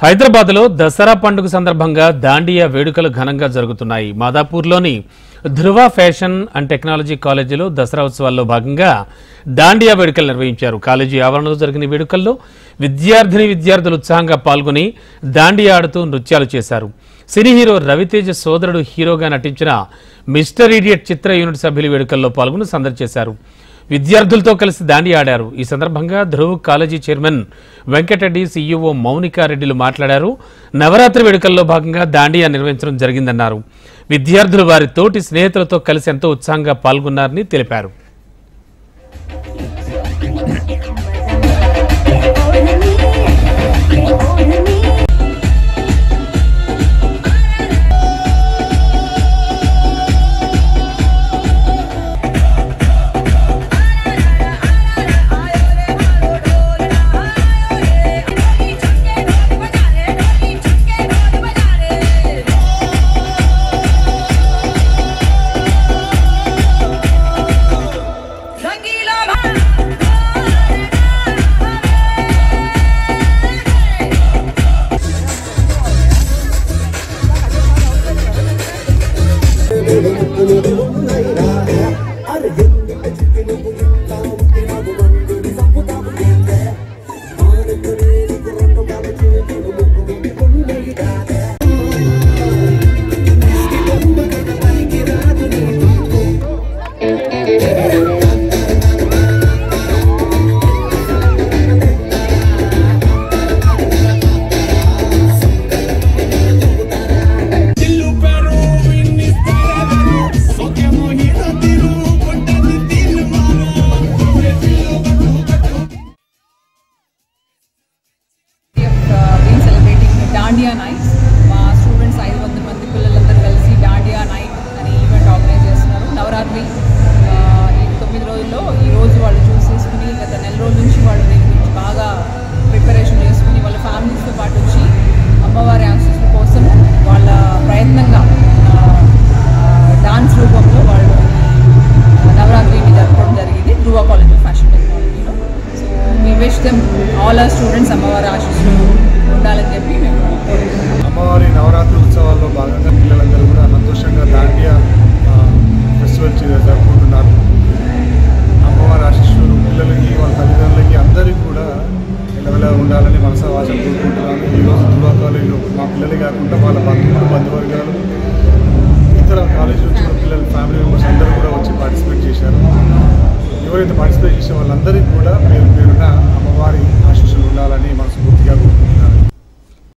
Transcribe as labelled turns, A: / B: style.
A: హైదరాబాద్లో దసరా పండుగ సందర్భంగా దాండియా వేడుకలు ఘనంగా జరుగుతున్నాయి. మాదాపూర్లోని ధృవ ఫ్యాషన్ అండ్ టెక్నాలజీ కాలేజీలో దసరా ఉత్సవాల్లో భాగంగా దాండియా వేడుకలు నిర్వహించారు. కాలేజీ ఆవరణలో జరిగిన వేడుకల్లో విద్యార్థులు ఉత్సాహంగా పాల్గొని దాండియా ఆడుతూ నృత్యాలు చేశారు. సినీ హీరో రవితేజ సోదరుడు హీరోగా నటించిన మిస్టర్ ఇడియట్ చిత్ర యూనిట్ సభ్యులు వేడుకల్లో పాల్గొని సందడి చేశారు. విద్యార్థులతో కలిసి దాండియా ఆడారు. ఈ సందర్భంగా Dhruv college chairman Venkata Reddy, CEO మౌనికారెడ్డిలు మాట్లాడారు. నవరాత్రి వేడుకల్లో భాగంగా దాండియా నిర్వహించడం జరిగిందన్నారు. విద్యార్థులు వారి తోటి స్నేహితులతో కలిసి ఎంతో ఉత్సాహంగా పాల్గొన్నారని తెలిపారు.
B: దాండియా నైట్ మా స్టూడెంట్స్ 500 మంది పిల్లలందరూ కలిసి దాండియా నైట్ అని ఈవెంట్ ఆర్గనైజ్ చేస్తున్నారు. నవరాత్రి ఈ 9 రోజుల్లో ఈరోజు వాళ్ళు చూస్ చేసుకుని గత నెల రోజుల నుంచి వాళ్ళు దీని గురించి బాగా ప్రిపరేషన్ చేసుకుని వాళ్ళ ఫ్యామిలీస్తో పాటు వచ్చి అమ్మవారి ఆశీస్సుల కోసం వాళ్ళ ప్రయత్నంగా డాన్స్ రూపంలో వాళ్ళు నవరాత్రిని జరపడం జరిగింది ధృవ కాలేజ్ ఆఫ్ ఫ్యాషన్ టెక్నాలజీలో. So we wish them all our students అమ్మవారి ఆశీస్సులు ఉండాలని చెప్పి మేము
C: అమ్మవారి నవరాత్రి ఉత్సవాల్లో భాగంగా పిల్లలందరూ కూడా సంతోషంగా దాండియా ఫెస్టివల్ జరుపుకుంటున్నారు. అమ్మవారి ఆశీస్సులు పిల్లలకి వాళ్ళ తల్లిదండ్రులకి అందరికీ కూడా నిలవలా ఉండాలని మనసా వాచం కోరుకుంటున్నాను. ఈరోజు ధృవ కాలేజీలో మా పిల్లలే కాకుండా వాళ్ళ బంధువర్గాలు ఇతర కాలేజీ నుంచి పిల్లల ఫ్యామిలీ మెంబర్స్ అందరూ కూడా వచ్చి పార్టిసిపేట్ చేశారు. ఎవరైతే పార్టిసిపేట్ చేసే వాళ్ళందరికీ కూడా పేరు పేరున